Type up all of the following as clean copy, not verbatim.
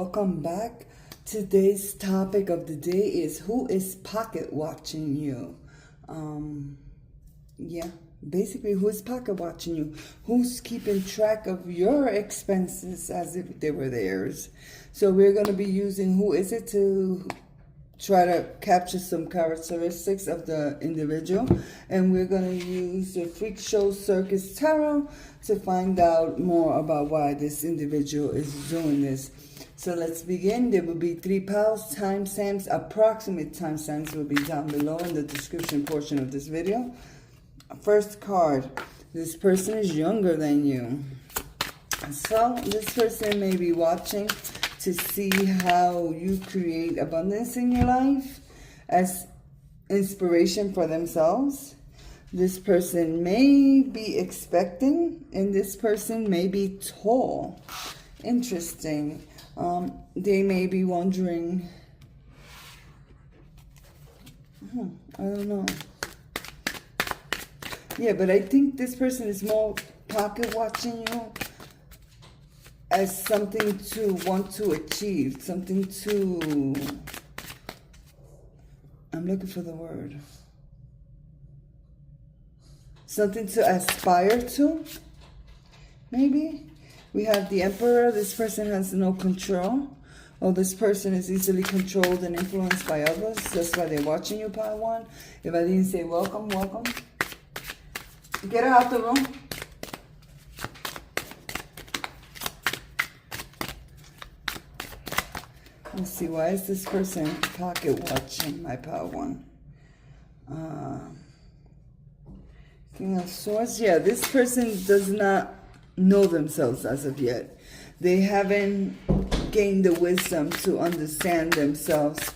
welcome back. Today's topic of the day is who is pocket watching you? Basically, who is pocket watching you? Who's keeping track of your expenses as if they were theirs? So we're going to be using who is it to try to capture some characteristics of the individual, and we're going to use the Freak Show Circus Tarot to find out more about why this individual is doing this. So let's begin. There will be 3 piles, timestamps, approximate timestamps will be down below in the description portion of this video. First card, this person is younger than you. So this person may be watching to see how you create abundance in your life as inspiration for themselves. This person may be expecting, and this person may be tall. Interesting. They may be wondering, I don't know. Yeah, but I think this person is more pocket watching you as something to want to achieve, something to, I'm looking for the word, something to aspire to, maybe. We have the Emperor. This person has no control. Or this person is easily controlled and influenced by others. That's why they're watching you, Pile 1. If I didn't say welcome, welcome. Get her out the room. Let's see, why is this person pocket watching my Pile 1? King of Swords. Yeah, this person does not know themselves as of yet. They haven't gained the wisdom to understand themselves.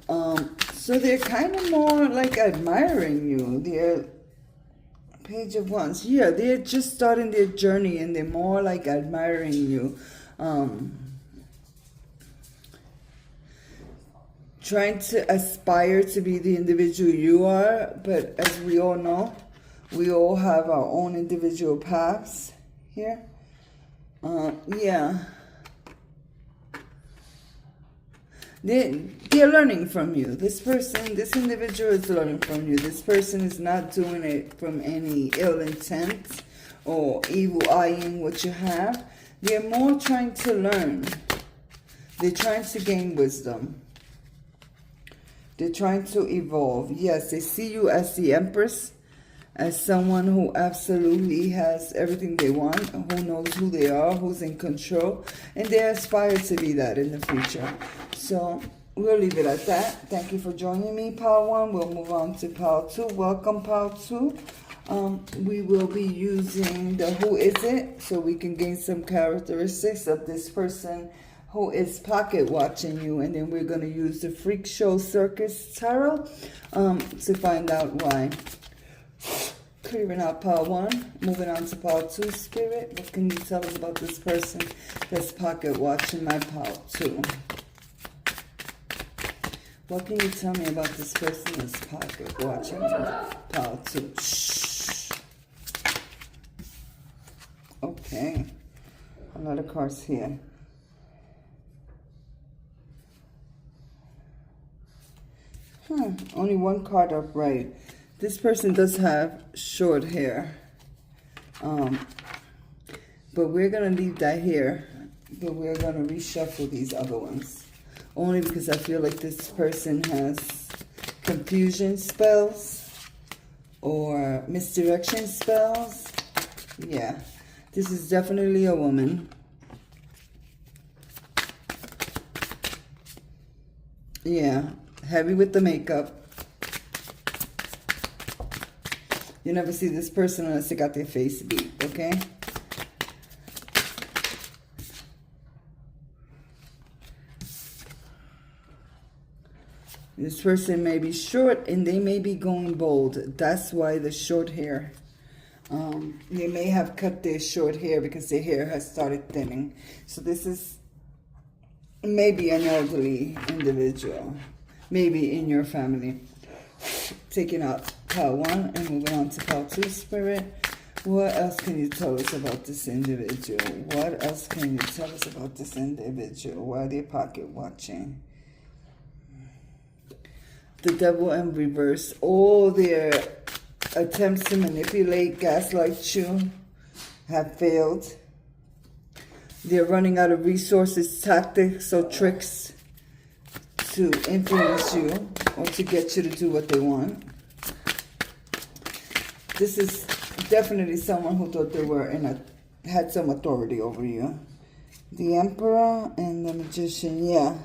So they're kind of more like admiring you. They're Page of Wands. Yeah, they're just starting their journey and they're more like admiring you. Trying to aspire to be the individual you are. But as we all know, we all have our own individual paths here. Yeah. They're learning from you. This person, this individual is learning from you. This person is not doing it from any ill intent or evil eyeing what you have. They're more trying to learn. They're trying to gain wisdom. They're trying to evolve. Yes, they see you as the Empress, as someone who absolutely has everything they want, who knows who they are, who's in control, and they aspire to be that in the future. So we'll leave it at that. Thank you for joining me, Pile 1. We'll move on to Pile 2. Welcome, Pile 2. We will be using the who is it, so we can gain some characteristics of this person who is pocket watching you, and then we're going to use the Freak Show Circus Tarot to find out why. Clearing out Pile 1, moving on to Pile 2. Spirit, what can you tell us about this person that's pocket watching my Pile 2? What can you tell me about this person that's pocket watching Pile 2? Shh. Okay. A lot of cards here. Only one card upright. This person does have short hair. But we're going to leave that here. But we're going to reshuffle these other ones. Only because I feel like this person has confusion spells or misdirection spells. Yeah, this is definitely a woman. Yeah, heavy with the makeup. You never see this person unless they got their face beat, okay? This person may be short and they may be going bold. That's why the short hair. They may have cut their short hair because their hair has started thinning. So this is maybe an elderly individual. Maybe in your family. Taking out Pile 1 and moving on to Pile 2, Spirit. What else can you tell us about this individual? What else can you tell us about this individual? Why are they pocket watching? The devil in reverse. All their attempts to manipulate, gaslight you have failed. They're running out of resources, tactics, or tricks to influence you or to get you to do what they want. This is definitely someone who thought they were had some authority over you. The Emperor and the Magician, yeah.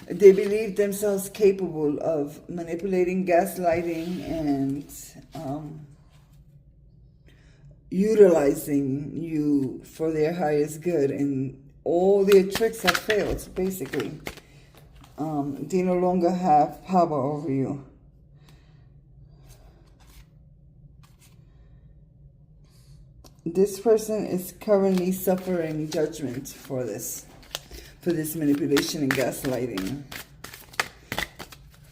They believe themselves capable of manipulating, gaslighting, and utilizing you for their highest good. And all their tricks have failed, basically. They no longer have power over you. This person is currently suffering judgment for this manipulation and gaslighting.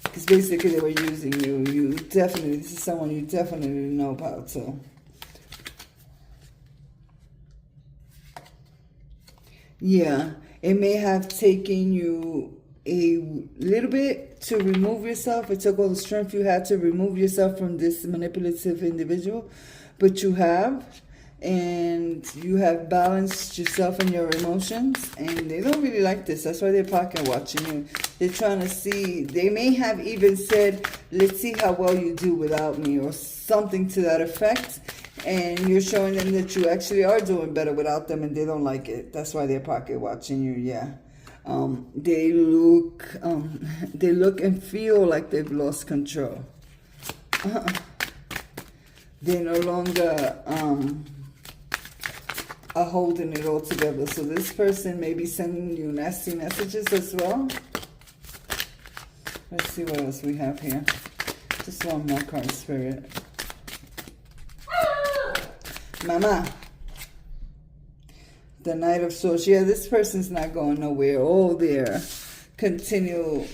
Because basically they were using you. This is someone you definitely know about, so. Yeah, it may have taken you a little bit to remove yourself. It took all the strength you had to remove yourself from this manipulative individual, but you have. And you have balanced yourself and your emotions, and they don't really like this. That's why they're pocket watching you. They're trying to see. They may have even said, let's see how well you do without me, or something to that effect. And you're showing them that you actually are doing better without them, and they don't like it. That's why they're pocket watching you. Yeah. They look and feel like they've lost control. They no longer are holding it all together. So this person may be sending you nasty messages as well. Let's see what else we have here. Just one more card, Spirit. Mama. The Knight of Swords. Yeah, this person's not going nowhere. All their continual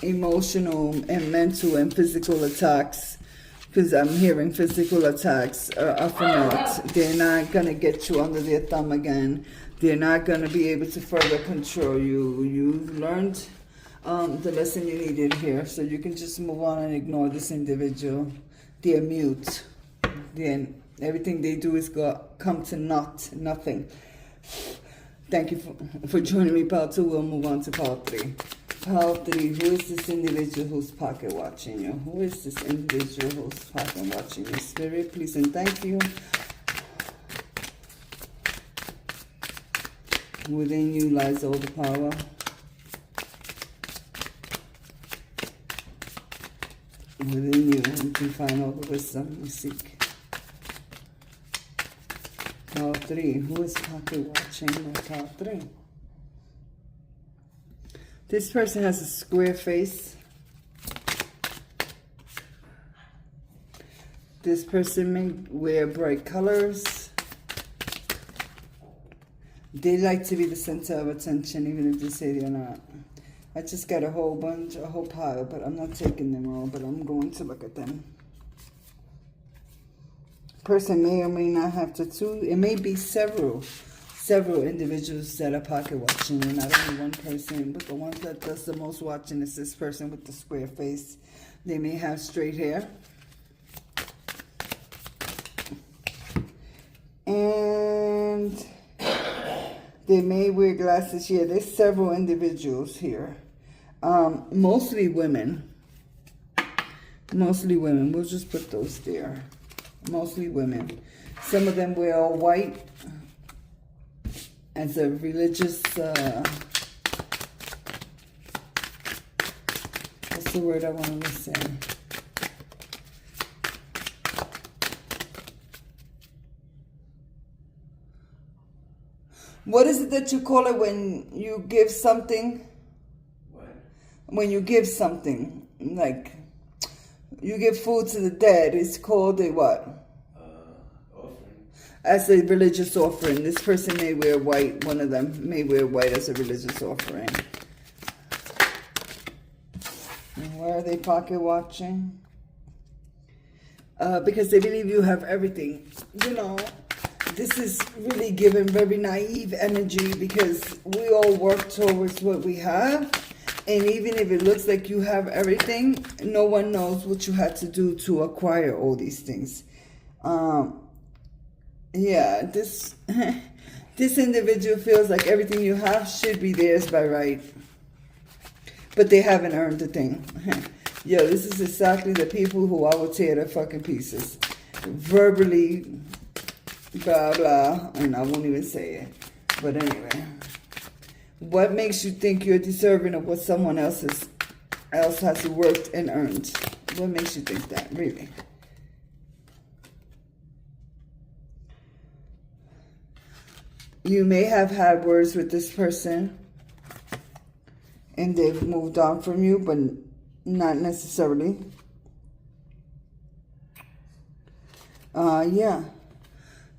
emotional and mental and physical attacks, because I'm hearing physical attacks are for naught. They're not going to get you under their thumb again. They're not going to be able to further control you. You've learned the lesson you needed here, so you can just move on and ignore this individual. They're mute. Everything they do is come to nothing. Thank you for joining me, Part 2. We'll move on to Part 3. Part 3, who is this individual who's pocket watching you? Who is this individual who's pocket watching you? Spirit, please and thank you. Within you lies all the power. Within you can find all the wisdom you seek. Part 3, who is pocket watching Part 3? This person has a square face. This person may wear bright colors. They like to be the center of attention, even if they say they're not. I just got a whole pile, but I'm not taking them all, but I'm going to look at them. Person may or may not have tattoo. It may be several individuals that are pocket watching, and not only one person, but the one that does the most watching is this person with the square face. They may have straight hair. And they may wear glasses here. There's several individuals here. Mostly women. Mostly women. We'll just put those there. Mostly women. Some of them wear all white as a religious, what's the word I want to say? What is it that you call it when you give something? What? When you give something, like you give food to the dead, it's called a what? As a religious offering. This person may wear white. One of them may wear white as a religious offering. And where are they pocket watching? because they believe you have everything. You know, this is really giving very naive energy, because we all work towards what we have. And even if it looks like you have everything, no one knows what you had to do to acquire all these things. Yeah, this this individual feels like everything you have should be theirs by right, but they haven't earned the thing. Yo, this is exactly the people who I would tear to fucking pieces. Verbally, blah, blah, and I won't even say it. But anyway, what makes you think you're deserving of what someone else has worked and earned? What makes you think that, really? You may have had words with this person, and they've moved on from you, but not necessarily. Yeah.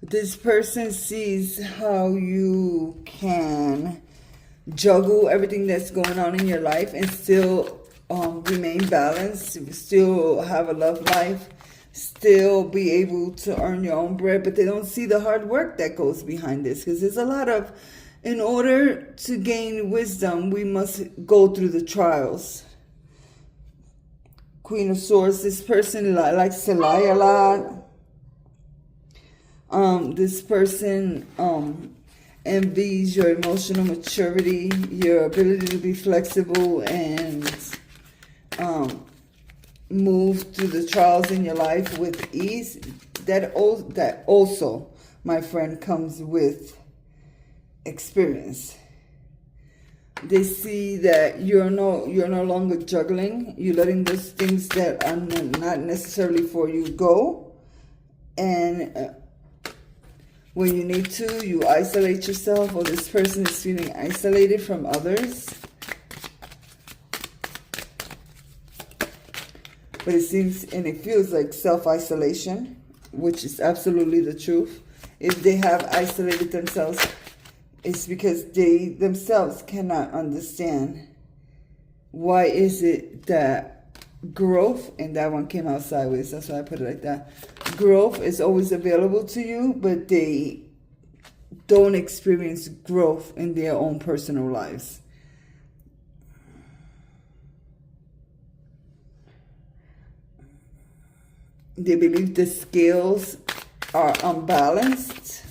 This person sees how you can juggle everything that's going on in your life and still remain balanced, still have a love life, still be able to earn your own bread, but they don't see the hard work that goes behind this, because there's a lot of, in order to gain wisdom, we must go through the trials. Queen of Swords, this person likes to lie a lot. This person envies your emotional maturity, your ability to be flexible and move through the trials in your life with ease. That also, my friend, comes with experience. They see that you're no longer juggling. You're letting those things that are not necessarily for you go, and when you need to, you isolate yourself, or this person is feeling isolated from others. But it seems and it feels like self-isolation, which is absolutely the truth. If they have isolated themselves, it's because they themselves cannot understand why is it that growth, and that one came out sideways, that's why I put it like that. Growth is always available to you, but they don't experience growth in their own personal lives. They believe the scales are unbalanced.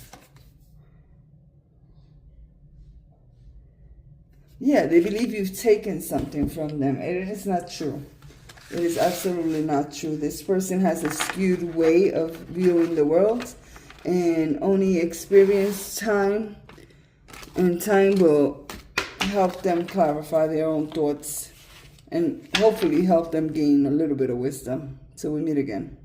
Yeah, they believe you've taken something from them. And it is not true. It is absolutely not true. This person has a skewed way of viewing the world and only experience time. And time will help them clarify their own thoughts and hopefully help them gain a little bit of wisdom. So we meet again.